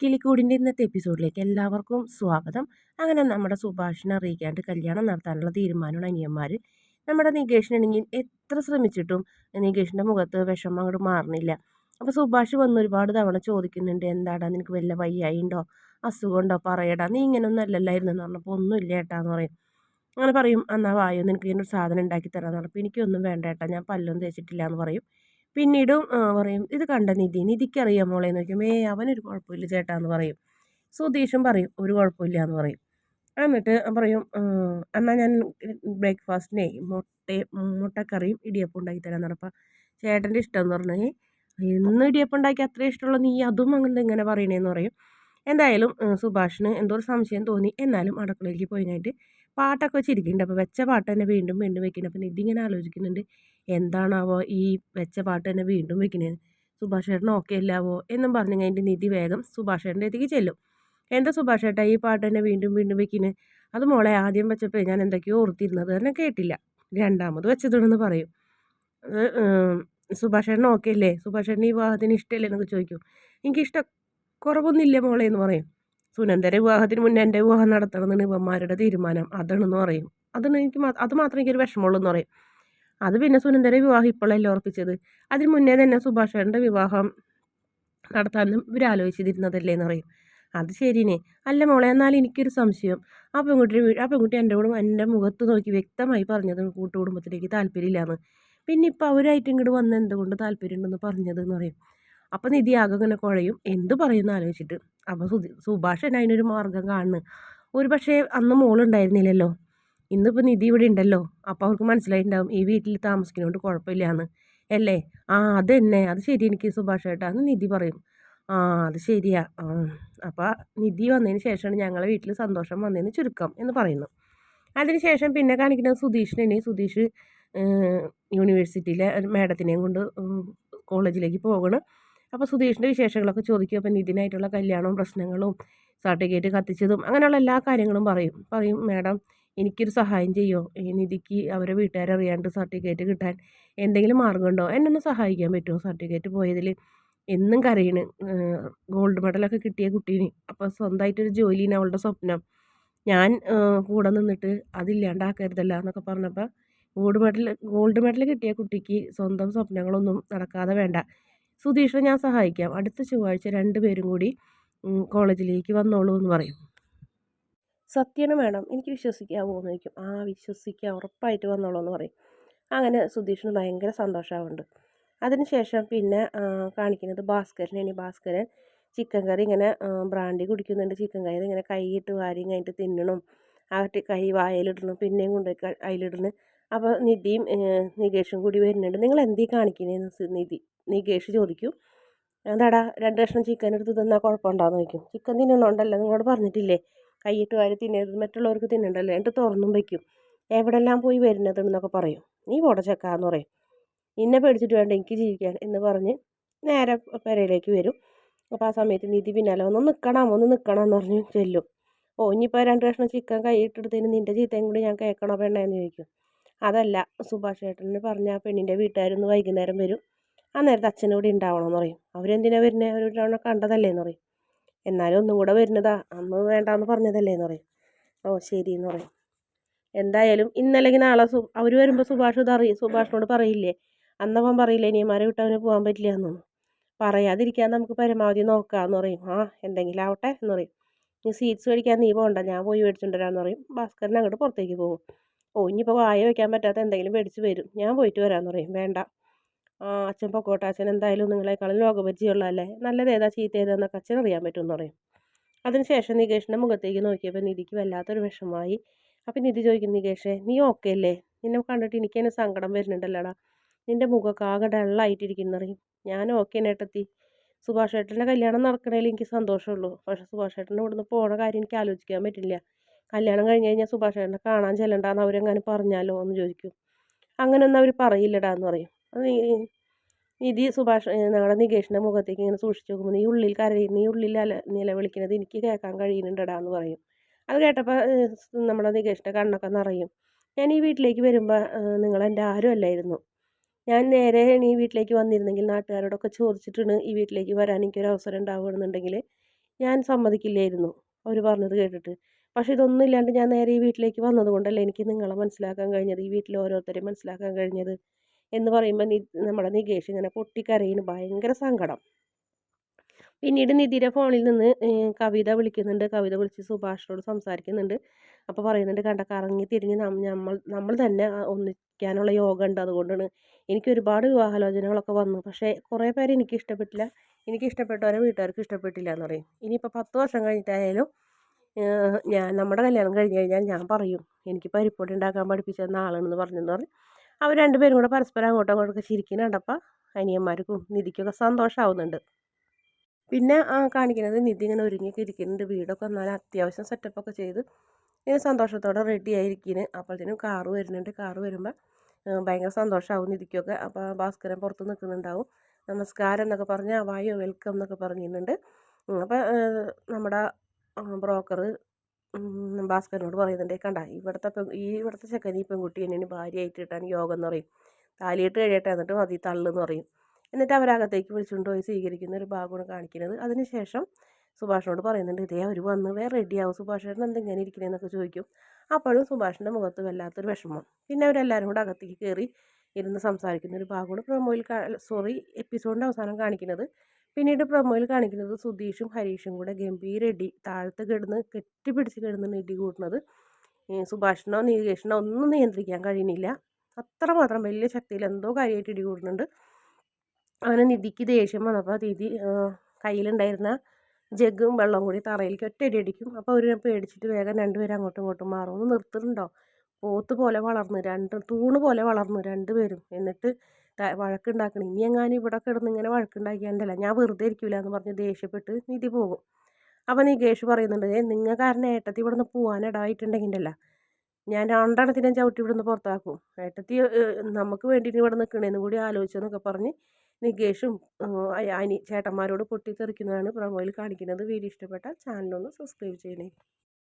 കിളിക്കൂടിൻ്റെ ഇന്നത്തെ എപ്പിസോഡിലേക്ക് എല്ലാവർക്കും സ്വാഗതം. അങ്ങനെ നമ്മുടെ സുഭാഷിനെ അറിയിക്കാണ്ട് കല്യാണം നടത്താനുള്ള തീരുമാനമാണ് അനിയന്മാർ. നമ്മുടെ നികേഷിനാണെങ്കിൽ എത്ര ശ്രമിച്ചിട്ടും നികേഷിൻ്റെ മുഖത്ത് വിഷമം അങ്ങോട്ട് മാറണില്ല. അപ്പോൾ സുഭാഷ് വന്ന് ഒരുപാട് തവണ ചോദിക്കുന്നുണ്ട്, എന്താടാ നിനക്ക് വല്ല വയ്യായി ഉണ്ടോ, അസുഖമുണ്ടോ, പറയടാ, നീ ഇങ്ങനെയൊന്നും അല്ലല്ലായിരുന്നു എന്ന് പറഞ്ഞപ്പോൾ ഒന്നുമില്ല ഏട്ടാന്ന് പറയും. അങ്ങനെ പറയും, എന്നാൽ വായോ നിനക്ക് ഇതിനൊരു സാധനം ഉണ്ടാക്കി തരാമെന്ന് പറഞ്ഞപ്പോൾ എനിക്കൊന്നും വേണ്ട ഏട്ടാ, ഞാൻ പല്ലൊന്നും തേച്ചിട്ടില്ല എന്ന് പറയും. പിന്നീടും പറയും, ഇത് കണ്ട നിധിക്കറിയാം മോളെ എന്ന് ചോദിക്കും. അവനൊരു കുഴപ്പമില്ല ചേട്ടാ എന്ന് പറയും. സുധീഷും പറയും ഒരു കുഴപ്പമില്ല എന്ന് പറയും. എന്നിട്ട് പറയും, എന്നാൽ ഞാൻ ബ്രേക്ക്ഫാസ്റ്റിനെ മുട്ടക്കറിയും ഇടിയപ്പം ഉണ്ടാക്കി തരാമെന്ന് പറഞ്ഞപ്പോൾ ചേട്ടൻ്റെ ഇഷ്ടം എന്ന് പറഞ്ഞാൽ, എന്നും ഇടിയപ്പം ഉണ്ടാക്കി അത്രയും ഇഷ്ടമുള്ള നീ അതും അങ്ങനെ ഇങ്ങനെ പറയണേന്ന് പറയും. എന്തായാലും സുഭാഷിന് എന്തോ ഒരു സംശയം തോന്നി. എന്നാലും അടുക്കളയിലേക്ക് പോയി കഴിഞ്ഞിട്ട് പാട്ടൊക്കെ വെച്ചിരിക്കുന്നുണ്ട്. അപ്പോൾ വെച്ച പാട്ട് തന്നെ വീണ്ടും വീണ്ടും വെക്കുന്നുണ്ട്. അപ്പോൾ നിധി ഇങ്ങനെ ആലോചിക്കുന്നുണ്ട്, എന്താണാവോ ഈ വെച്ച പാട്ട് തന്നെ വീണ്ടും വെക്കണേന്ന്, സുഭാഷ് ചേട്ടൻ ഓക്കെ അല്ലാവോ എന്നും പറഞ്ഞു കഴിഞ്ഞിട്ട് നിധി വേഗം സുഭാഷ് ചേട്ടൻ്റെ അടുത്തേക്ക് ചെല്ലും. എന്താ സുഭാഷ് ചേട്ടാ ഈ പാട്ട് തന്നെ വീണ്ടും വീണ്ടും വെക്കുന്നത്? അത് മോളെ ആദ്യം വെച്ചപ്പോൾ ഞാൻ എന്തൊക്കെയോ ഓർത്തിരുന്നത് തന്നെ കേട്ടില്ല, രണ്ടാമത് വെച്ചതാണെന്ന് പറയും. അത് സുഭാഷ് ചേട്ടൻ ഓക്കെ അല്ലേ, സുഭാഷ് ചേട്ടൻ ഈ വിവാഹത്തിന് ഇഷ്ടമല്ലേ എന്നൊക്കെ ചോദിക്കും. എനിക്കിഷ്ടം കുറവൊന്നുമില്ല മോളെ എന്ന് പറയും. സുനന്ദരെ വിവാഹത്തിന് മുന്നേ എൻ്റെ വിവാഹം നടത്തണമെന്നാണ് ഇവന്മാരുടെ തീരുമാനം, അതാണെന്ന് പറയും. അത് മാത്രമേ എനിക്കൊരു വിഷമമുള്ളൂ എന്ന് പറയും. അത് പിന്നെ സുനന്ദരെ വിവാഹം ഇപ്പോഴല്ലേ ഉറപ്പിച്ചത്, അതിന് മുന്നേ തന്നെ സുഭാഷ് ചേട്ടൻ്റെ വിവാഹം നടത്താനും ഇവരാലോചിച്ചിരുന്നതല്ലേ എന്ന് പറയും. അത് ശരിയേ. അല്ല മോളെ, എന്നാൽ എനിക്കൊരു സംശയം, ആ പെൺകുട്ടി എൻ്റെ മുഖത്ത് നോക്കി വ്യക്തമായി പറഞ്ഞത് കൂട്ടുകുടുംബത്തിലേക്ക് താല്പര്യമില്ലാന്ന്, പിന്നെ ഇപ്പം അവരായിട്ട് ഇങ്ങോട്ട് വന്ന് എന്തുകൊണ്ട് താല്പര്യമുണ്ടെന്ന് പറഞ്ഞതെന്ന് പറയും. അപ്പം നിധി ആകെ ഇങ്ങനെ കുഴയും, എന്ത് പറയുമെന്ന് ആലോചിച്ചിട്ട്. അപ്പോൾ സുഭാഷ് അതിനൊരു മാർഗം കാണുന്നു. ഒരു പക്ഷേ അന്ന് മോളുണ്ടായിരുന്നില്ലല്ലോ, ഇന്നിപ്പോൾ നിധി ഇവിടെ ഉണ്ടല്ലോ, അപ്പോൾ അവർക്ക് മനസ്സിലായിട്ടുണ്ടാവും ഈ വീട്ടിൽ താമസിക്കുന്നതുകൊണ്ട് കുഴപ്പമില്ലാന്ന് അല്ലേ. ആ അത് തന്നെ, അത് ശരി, എനിക്ക് സുഭാഷ് ഏട്ടാ എന്ന് നിധി പറയും. ആ അത് ശരിയാ, അപ്പോൾ നിധി വന്നതിന് ശേഷമാണ് ഞങ്ങളെ വീട്ടിൽ സന്തോഷം വന്നതെന്ന് ചുരുക്കം എന്ന് പറയുന്നു. അതിനുശേഷം പിന്നെ കാണിക്കുന്നത് സുധീഷിനെ. സുധീഷ് യൂണിവേഴ്സിറ്റിയിലെ മേഡത്തിനെയും കൊണ്ട് കോളേജിലേക്ക് പോകണം. അപ്പോൾ സുധീഷിൻ്റെ വിശേഷങ്ങളൊക്കെ ചോദിക്കും. അപ്പോൾ നിധിനായിട്ടുള്ള കല്യാണവും പ്രശ്നങ്ങളും സർട്ടിഫിക്കറ്റ് കത്തിച്ചതും അങ്ങനെയുള്ള എല്ലാ കാര്യങ്ങളും പറയും മേഡം എനിക്കൊരു സഹായം ചെയ്യുമോ, ഈ നിധിക്ക് അവരെ വീട്ടുകാരറിയാണ്ട് സർട്ടിഫിക്കറ്റ് കിട്ടാൻ എന്തെങ്കിലും മാർഗ്ഗമുണ്ടോ, എന്നെ ഒന്ന് സഹായിക്കാൻ പറ്റുമോ, സർട്ടിഫിക്കറ്റ് പോയതിൽ എന്നും കരയണ്, ഗോൾഡ് മെഡലൊക്കെ കിട്ടിയ കുട്ടീന്, അപ്പോൾ സ്വന്തമായിട്ടൊരു ജോലിയാണ് അവളുടെ സ്വപ്നം, ഞാൻ കൂടെ നിന്നിട്ട് അതില്ലാണ്ടാക്കരുതല്ല എന്നൊക്കെ പറഞ്ഞപ്പോൾ ഗോൾഡ് മെഡൽ കിട്ടിയ കുട്ടിക്ക് സ്വന്തം സ്വപ്നങ്ങളൊന്നും നടക്കാതെ വേണ്ട, സുധീഷിനെ ഞാൻ സഹായിക്കാം, അടുത്ത ചൊവ്വാഴ്ച രണ്ടുപേരും കൂടി കോളേജിലേക്ക് വന്നോളൂ എന്ന് പറയും. സത്യമാണ് മേഡം, എനിക്ക് വിശ്വസിക്കാമോ എന്ന് ചോദിക്കും. ആ വിശ്വസിക്കാം, ഉറപ്പായിട്ട് വന്നോളൂ എന്ന് പറയും. അങ്ങനെ സുധീഷിന് ഭയങ്കര സന്തോഷമാവുന്നുണ്ട്. അതിനുശേഷം പിന്നെ കാണിക്കുന്നത് ഭാസ്കരനാണ്. ഭാസ്കരൻ ചിക്കൻ കറി ഇങ്ങനെ ബ്രാൻഡി കുടിക്കുന്നുണ്ട്. ചിക്കൻ കറി ഇങ്ങനെ കൈയിട്ട് വാരിയും കഴിഞ്ഞിട്ട് തിന്നണം, ആ കൈ വായലിടണം, പിന്നെയും കൊണ്ട് അതിലിടണം. അപ്പോൾ നിധിയും നികേഷും കൂടി വരുന്നുണ്ട്. നിങ്ങൾ എന്തീ കാണിക്കുന്നതെന്ന് നികേഷ് ചോദിക്കും. എന്താടാ രണ്ട് കഷ്ണം ചിക്കൻ എടുത്ത് തിന്നാൽ കുഴപ്പമുണ്ടാകുന്ന ചോദിക്കും. ചിക്കൻ തിന്നണോണ്ടല്ലോ നിങ്ങളോട് പറഞ്ഞിട്ടില്ലേ കൈയിട്ട് വാരി തിന്നരുത്, മറ്റുള്ളവർക്ക് തിന്നണ്ടല്ലോ, എന്നിട്ട് തുറന്നും വയ്ക്കും, എവിടെല്ലാം പോയി വരുന്നതെന്നൊക്കെ പറയും. നീ പോടെ ചെക്കാന്ന് പറയും. നിന്നെ പേടിച്ചിട്ട് വേണ്ട എനിക്ക് ജീവിക്കാൻ എന്ന് പറഞ്ഞ് നേരെ പെരയിലേക്ക് വരും. അപ്പോൾ ആ സമയത്ത് നിധി പിന്നാലെ ഒന്ന് നിൽക്കണം എന്ന് പറഞ്ഞ് ചെല്ലും. ഓ ഇനിയിപ്പോൾ രണ്ട് കഷ്ണം ചിക്കൻ കൈയിട്ടെടുത്തതിന് നിൻ്റെ ചീത്തയും കൂടി ഞാൻ കേൾക്കണോ പെണ്ണേന്ന് ചോദിക്കും. അതല്ല, സുഭാഷ് ചേട്ടന് പറഞ്ഞ ആ പെണ്ണിൻ്റെ വീട്ടുകാരൊന്ന് വൈകുന്നേരം വരും, ആ നേരത്തെ അച്ഛനോട് ഉണ്ടാവണമെന്ന് പറയും. അവരെന്തിനാണ് വരുന്നത്, അവർ തവണ കണ്ടതല്ലേ എന്ന് പറയും. എന്നാലും ഒന്നും കൂടെ വരുന്നതാ, അന്ന് വേണ്ടാന്ന് പറഞ്ഞതല്ലേ എന്ന് പറയും. ഓ ശരി എന്ന് പറയും. എന്തായാലും ഇന്നല്ലെങ്കിൽ നാളെ അവർ വരുമ്പോൾ സുഭാഷിനോട് പറയില്ലേ, അന്നവൻ പറയില്ലേ ഇനിയന്മാരെ വിട്ട് അവന് പോകാൻ പറ്റില്ല എന്നൊന്നും, പറയാതിരിക്കാൻ നമുക്ക് പരമാവധി നോക്കാമെന്ന് പറയും. ആ എന്തെങ്കിലും ആവട്ടെ എന്ന് പറയും. നീ സ്വീറ്റ്സ് മേടിക്കാൻ നീ പോകണ്ട, ഞാൻ പോയി മേടിച്ചിട്ടുണ്ടരാന്ന് പറയും. ഭാസ്കരൻ അങ്ങോട്ട് പുറത്തേക്ക് പോകും. ഓ ഇനിയിപ്പോൾ വായ വയ്ക്കാൻ പറ്റാത്ത എന്തെങ്കിലും മേടിച്ച് വരും, ഞാൻ പോയിട്ട് വരാമെന്ന് പറയും. വേണ്ട, അച്ഛൻ പൊക്കോട്ടെ, അച്ഛൻ എന്തായാലും നിങ്ങളെക്കാളും ലോകപരിചയമുള്ളതല്ലേ, നല്ലത് ഏതാ ചീത്ത ഏതാന്നൊക്കെ അച്ഛൻ അറിയാൻ പറ്റുമെന്ന് പറയും. അതിനുശേഷം നികേഷിൻ്റെ മുഖത്തേക്ക് നോക്കിയപ്പോൾ നിധിക്ക് വല്ലാത്തൊരു വിഷമമായി. അപ്പം നിധി ചോദിക്കും, നികേഷേ നീ ഓക്കെ അല്ലേ, നിന്നെ കണ്ടിട്ട് എനിക്ക് തന്നെ സങ്കടം വരുന്നുണ്ടല്ലോടാ, നിൻ്റെ മുഖമൊക്കെ ആകെ ഡള്ളായിട്ടിരിക്കുന്നു പറയും. ഞാൻ ഓക്കെ നേട്ടത്തി, സുഭാഷ് ഏട്ടൻ്റെ കല്യാണം നടക്കണേൽ എനിക്ക് സന്തോഷമുള്ളൂ, പക്ഷേ സുഭാഷ് ഏട്ടൻ്റെ ഇവിടുന്ന് പോണ കാര്യം എനിക്ക് ആലോചിക്കാൻ പറ്റില്ല, കല്യാണം കഴിഞ്ഞ് കഴിഞ്ഞാൽ സുഭാഷ് ഏട്ടനെ കാണാൻ ചെല്ലണ്ടാന്ന് അവരെങ്ങനെ പറഞ്ഞാലോ എന്ന് ചോദിക്കും. അങ്ങനെയൊന്നും അവർ പറയില്ലടാ എന്ന് പറയും. അത് നിധി ഞങ്ങളുടെ നികേഷിൻ്റെ മുഖത്തേക്ക് ഇങ്ങനെ സൂക്ഷിച്ച് നോക്കുമ്പോൾ നീ ഉള്ളിൽ നിലവിളിക്കുന്നത് എനിക്ക് കേൾക്കാൻ കഴിയുന്നുണ്ടടാ എന്ന് പറയും. അത് കേട്ടപ്പോൾ നമ്മുടെ നികേഷിൻ്റെ കണ്ണൊക്കെ നിറയും. ഞാൻ ഈ വീട്ടിലേക്ക് വരുമ്പോൾ നിങ്ങളെൻ്റെ ആരും അല്ലായിരുന്നു, ഞാൻ നേരെ ഈ വീട്ടിലേക്ക് വന്നിരുന്നെങ്കിൽ നാട്ടുകാരോടൊക്കെ ചോദിച്ചിട്ടാണ് ഈ വീട്ടിലേക്ക് വരാൻ എനിക്കൊരു അവസരം ഉണ്ടാവുകയാണെന്നുണ്ടെങ്കിൽ ഞാൻ സമ്മതിക്കില്ലായിരുന്നു അവർ പറഞ്ഞത് കേട്ടിട്ട്. പക്ഷേ ഇതൊന്നും ഇല്ലാണ്ട് ഞാൻ നേരെ ഈ വീട്ടിലേക്ക് വന്നത് കൊണ്ടല്ലേ എനിക്ക് നിങ്ങളെ മനസ്സിലാക്കാൻ കഴിഞ്ഞത്, ഈ വീട്ടിലെ ഓരോരുത്തരെയും മനസ്സിലാക്കാൻ കഴിഞ്ഞത് എന്ന് പറയുമ്പോൾ നമ്മുടെ നികേഷ് ഇങ്ങനെ പൊട്ടിക്കരയുന്നു, ഭയങ്കര സങ്കടം. പിന്നീട് നിധിയുടെ ഫോണിൽ നിന്ന് കവിത വിളിക്കുന്നുണ്ട്. കവിത വിളിച്ച് സുഭാഷിനോട് സംസാരിക്കുന്നുണ്ട്. അപ്പോൾ പറയുന്നുണ്ട്, കണ്ട കറങ്ങി തിരിഞ്ഞ് നമ്മൾ തന്നെ ഒന്നിക്കാനുള്ള യോഗം ഉണ്ട്, അതുകൊണ്ടാണ് എനിക്ക് ഒരുപാട് വിവാഹാലോചനകളൊക്കെ വന്നു, പക്ഷേ കുറേ പേര് എനിക്ക് ഇഷ്ടപ്പെട്ടില്ല, എനിക്ക് ഇഷ്ടപ്പെട്ടവരെ വീട്ടുകാർക്ക് ഇഷ്ടപ്പെട്ടില്ല എന്ന് പറയും. ഇനിയിപ്പോൾ 10 വർഷം കഴിഞ്ഞിട്ടായാലും നമ്മുടെ കല്യാണം കഴിഞ്ഞ് കഴിഞ്ഞാൽ ഞാൻ പറയും എനിക്ക് പരിപ്പൊടി ഉണ്ടാക്കാൻ പഠിപ്പിച്ചു തന്ന ആളാണെന്ന് പറഞ്ഞെന്ന് പറഞ്ഞ് അവർ രണ്ടുപേരും കൂടെ പരസ്പരം അങ്ങോട്ടും ഇങ്ങോട്ടൊക്കെ ചിരിക്കുന്ന കണ്ടപ്പോൾ അനിയന്മാർക്കും നിധിക്കൊക്കെ സന്തോഷമാവുന്നുണ്ട്. പിന്നെ കാണിക്കുന്നത് നിധി ഇങ്ങനെ ഒരുങ്ങിയൊക്കെ ഇരിക്കുന്നുണ്ട്, വീടൊക്കെ എന്നാൽ അത്യാവശ്യം സെറ്റപ്പൊക്കെ ചെയ്ത് ഇങ്ങനെ സന്തോഷത്തോടെ റെഡി ആയിരിക്കുന്നു. അപ്പോഴത്തേനും കാറ് വരുന്നുണ്ട്. കാറ് വരുമ്പോൾ ഭയങ്കര സന്തോഷമാവും നിധിക്കൊക്കെ. അപ്പോൾ ഭാസ്കരൻ പുറത്ത് നിൽക്കുന്നുണ്ടാവും. നമസ്കാരം എന്നൊക്കെ പറഞ്ഞ് വായോ വെൽക്കം എന്നൊക്കെ പറഞ്ഞിട്ടുണ്ട്. അപ്പോൾ നമ്മുടെ ബ്രോക്കർ ഭാസ്കരനോട് പറയുന്നുണ്ട്, കണ്ട ഇവിടുത്തെ ചെക്കൻ ഈ പെൺകുട്ടി എന്നെ ഭാര്യയായിട്ട് കിട്ടാൻ യോഗം എന്ന് പറയും, താലിയിട്ട് കഴിയട്ടെ എന്നിട്ട് മതി തള്ളെന്ന് പറയും. എന്നിട്ട് അവരകത്തേക്ക് വിളിച്ചുകൊണ്ട് പോയി സ്വീകരിക്കുന്ന ഒരു ഭാഗമാണ് കാണിക്കുന്നത്. അതിനുശേഷം സുഭാഷിനോട് പറയുന്നുണ്ട്, ഇതേ അവർ വന്ന് വേറെ റെഡിയാവും, സുഭാഷേട്ടൻ എന്തെങ്ങനെ ഇരിക്കണേന്നൊക്കെ ചോദിക്കും. അപ്പോഴും സുഭാഷിൻ്റെ മുഖത്ത് വല്ലാത്തൊരു വിഷമം. പിന്നെ അവരെല്ലാവരും കൂടെ അകത്തേക്ക് കയറി ഇരുന്ന് സംസാരിക്കുന്ന ഒരു ഭാഗമാണ് എപ്പിസോഡിൻ്റെ അവസാനം കാണിക്കുന്നത്. പിന്നീട് പ്രൊമോയിൽ കാണിക്കുന്നത് സുധീഷും ഹരീഷും കൂടെ ഗംഭീര ഇടി, താഴത്ത് കിടന്ന് കെട്ടിപ്പിടിച്ച് കിടന്ന് ഇടി കൂട്ടുന്നത് സുഭാഷിനോ നികേഷിനോ ഒന്നും നിയന്ത്രിക്കാൻ കഴിയുന്നില്ല. അത്രമാത്രം വലിയ ശക്തിയിൽ എന്തോ കാര്യമായിട്ട് ഇടി കൂടുന്നുണ്ട്. അങ്ങനെ നിധിക്ക് ദേഷ്യം വന്നപ്പോൾ നിധി കയ്യിലുണ്ടായിരുന്ന ജഗ്ഗും വെള്ളം കൂടി തറയിലേക്ക് ഒറ്റയടി അടിക്കും. അപ്പോൾ അവർ പേടിച്ചിട്ട് വേഗം രണ്ടുപേരും അങ്ങോട്ടും ഇങ്ങോട്ടും മാറും. ഒന്ന് നിർത്തുന്നുണ്ടോ, പോത്ത് പോലെ വളർന്ന് തൂണ് പോലെ വളർന്നു രണ്ടുപേരും. എന്നിട്ട് വഴക്കുണ്ടാക്കണം, ഇനി എങ്ങാനും ഇവിടെ കിടന്ന് ഇങ്ങനെ വഴക്കുണ്ടാക്കിയാണ്ടല്ല ഞാൻ വെറുതെ ഇരിക്കില്ല എന്ന് പറഞ്ഞ് ദേഷ്യപ്പെട്ട് നിധി പോകും. അപ്പോൾ നികേഷ് പറയുന്നുണ്ട്, നിങ്ങൾ കാരണം ഏട്ടത്തി ഇവിടെ നിന്ന് പോകാൻ ഇടവായിട്ടുണ്ടെങ്കിലല്ല ഞാൻ രണ്ടെണ്ണത്തിനെ ചവിട്ടി ഇവിടുന്ന് പുറത്താക്കും, ഏട്ടത്തി നമുക്ക് വേണ്ടിയിട്ട് ഇവിടെ നിൽക്കണേന്നും കൂടി ആലോചിച്ചെന്നൊക്കെ പറഞ്ഞ് നികേഷും ചേട്ടന്മാരോട് പൊട്ടിത്തെറിക്കുന്നതാണ് പ്രൊമോയിൽ കാണിക്കുന്നത്. വീഡിയോ ഇഷ്ടപ്പെട്ടാൽ ചാനലൊന്ന് സബ്സ്ക്രൈബ് ചെയ്യണേ.